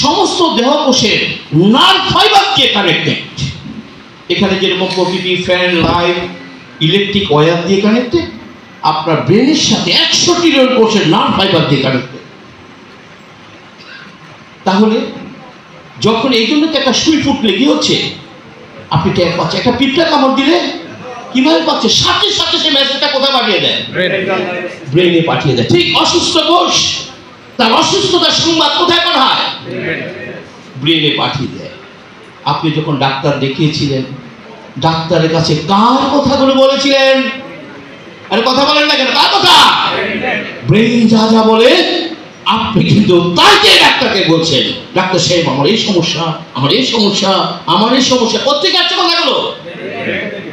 সমস্ত দেহকোষের nerve fibre দিয়ে কানেক্টেড। এখানে যেরকম প্রকৃতি, ফ্যান, লাইট, ইলেকট্রিক ওয়্যার দিয়ে কানেক্টেড, আপনার ব্রেনের সাথে 100 ট্রিলিয়ন কোষের নার্ভ ফাইবার দিয়ে কানেক্টেড। তাহলে যখন এই জন্য তো একটা সুই ফুটলে কি হচ্ছে, আপনি টের পাচ্ছেন। একটা পিঁপড়া কামড় দিলে কিভাবে পাচ্ছে, সাথে সাথে সে মেসেজটা কোথায় পাঠিয়ে দেয়? ব্রেনে পাঠিয়ে দেয়। ঠিক অসুস্থ কোষ তার অসুস্থতার সংবাদ কোথায় পাঠায়? ব্রেনে পাঠিয়ে দেয়। আপনি যখন ডাক্তার দেখিয়েছিলেন, ডাক্তারের কাছে কার কথাগুলো বলেছিলেন? আরে কথা বলেন না কেন, কার কথা? ব্রেন যা যা বলে আপনি কিন্তু তাই যে ডাক্তারকে বলছেন, ডাক্তার সাহেব আমার এই সমস্যা, আমার এই সমস্যা, আমার এই সমস্যা। কোথেকে আসছে কথাগুলো?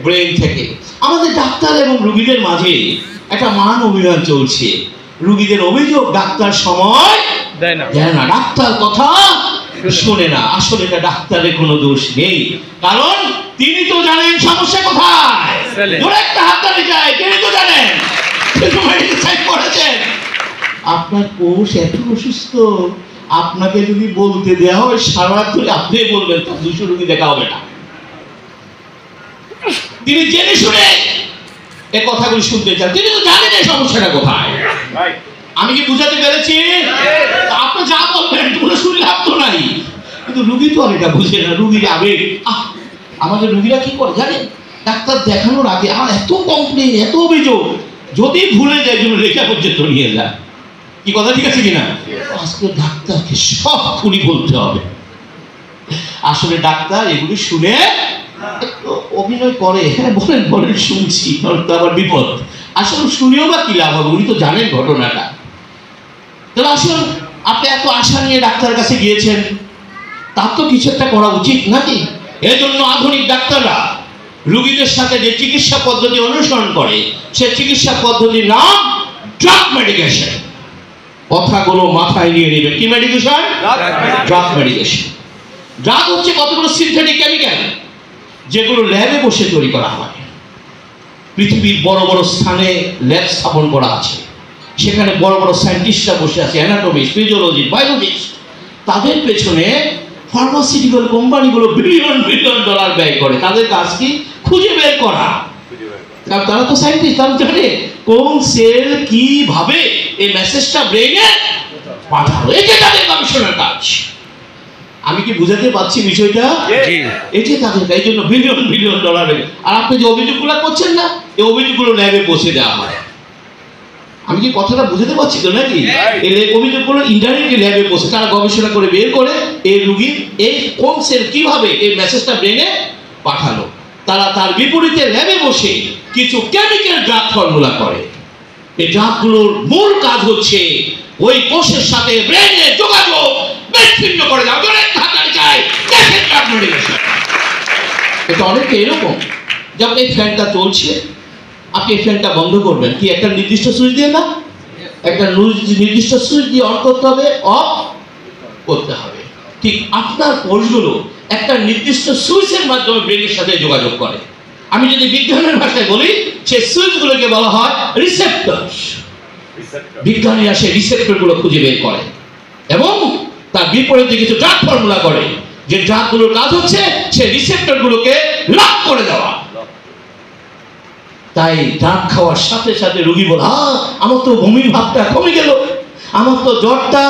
ব্রেন থেকে। আমাদের ডাক্তার এবং রোগীদের মাঝে একটা মান অভিমান চলছে। রোগীদের অভিযোগ ডাক্তার সময় দেয় না, ডাক্তার কথা শোনে না। আসলে এটা ডাক্তারের কোনো দোষ নেই, কারণ তিনি তো জানেন সমস্যা কোথায়। একটা হাততালি চাই, তিনি তো জানেন, আপনার কোষ এত অসুস্থ, আপনাকে যদি বলতে দেওয়া হয় সারা রাত ধরে আপনি বলবেন, তো 200 রোগী দেখা হবে না। তিনি জেনে শুনে এই কথাগুলো শুনতে চান, তিনি তো জানেন এই সমস্যাটা কোথায়। আমি কি বুঝাতে পেরেছি? আপনি যা বলবেন কোনো শুনলে লাভ তো নাই, কিন্তু রুগী তো আর এটা বুঝে না। রুগীর আবেগ। আমাদের রুগীরা কি করে জানেন, ডাক্তার দেখানোর আগে আমার এত কমপ্লেন, এত অভিযোগ, যদি ভুলে যায় জন্য লেখা পর্যন্ত নিয়ে যায়। কি কথা ঠিক আছে কিনা? আজকে ডাক্তারকে সব খুলি বলতে হবে। আসলে ডাক্তার এগুলি শুনে অভিনয় করে, হ্যাঁ বলেন বলেন শুনছি, তো আবার বিপদ। আসলে শুনেও বা কি লাভ হবে, উনি তো জানেন ঘটনাটা। তাহলে আসুন, আপনি এত আশা নিয়ে ডাক্তারের কাছে গিয়েছেন, তার তো কিছু একটা করা উচিত নাকি? এই জন্য আধুনিক ডাক্তাররা রোগীদের সাথে যে চিকিৎসা পদ্ধতি অনুসরণ করে, সে চিকিৎসা পদ্ধতির নাম ড্রাগ মেডিকেশন। কথাগুলো মাথায় নিয়ে নেবে। কি মেডিকেশন? Drug medication. ড্রাগ হচ্ছে কতগুলো সিনথেটিক কেমিক্যাল যেগুলো ল্যাবে বসে তৈরি করা হয়। পৃথিবীর বড় বড় স্থানে ল্যাব স্থাপন করা আছে, সেখানে বড় বড় সায়েন্টিস্টরা বসে আছে, অ্যানাটমিস্ট, ফিজিওলজিস্ট, বায়োলজিস্ট। তাদের পেছনে ফার্মাসিউটিক্যাল কোম্পানিগুলো বিলিয়ন বিলিয়ন ডলার ব্যয় করে। তাদের কাজ কি? খুঁজে বের করা। তারা তো সায়েন্টিস্ট, তারা জানে কোন সেল কিভাবে এই মেসেজটা ব্রেনে পাঠাবে। এটা তাদের গবেষণার কাজ। আমি কি বুঝাতে পারছি বিষয়টা? এটি তাদের, এই জন্য বিলিয়ন বিলিয়ন ডলার। আর আপনি যে অভিযোগগুলো করছেন না, এই অভিযোগগুলো ল্যাবে পৌঁছে দেওয়া হয়। আমি কি কথাটা বুঝাতে পারছি তো নাকি? এই অভিযোগগুলো ইন্টারনেটে ল্যাবে পৌঁছে, তারা গবেষণা করে বের করে এই রোগীর এই কোন সেল কিভাবে এই মেসেজটা ব্রেনে পাঠালো। তারা তার বিপরীতে ল্যাবে বসে কিছু কেমিক্যাল ড্রাগ ফর্মুলা করে। এই ড্রাগগুলোর মূল কাজ হচ্ছে ওই কোষের সাথে ব্রেনে যোগাযোগ বিচ্ছিন্ন করে দেওয়া। এটা অনেকটা এরকম, যেমন এই ফ্যানটা চলছে, আপনি এই ফ্যানটা বন্ধ করবেন কি একটা নির্দিষ্ট সুইচ দিয়ে? না, একটা নির্দিষ্ট সুইচ দিয়ে অন করতে হবে, অফ করতে হবে। ঠিক আপনার কোষগুলো একটা নির্দিষ্ট সুইচের মাধ্যমে ব্রেনের সাথে যোগাযোগ করে। আমি যদি বিজ্ঞানের ভাষায় বলি, সেই সুইচগুলোকে বলা হয় রিসেপ্টর। বিজ্ঞানীরা সেই রিসেপ্টরগুলো খুঁজে বের করে এবং তার বিপরীতে কিছু ড্রাগ ফর্মুলা করে, যে ড্রাগগুলোর কাজ হচ্ছে সেই রিসেপ্টরগুলোকে লক করে দেওয়া। তাই ড্রাগ খাওয়ার সাথে সাথে রোগী বলে, আমার তো বমির ভাবটা কমে গেল, আমার তো জ্বরটা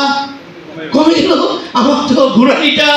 কমে গেল, আমার তো ঘুরানিটা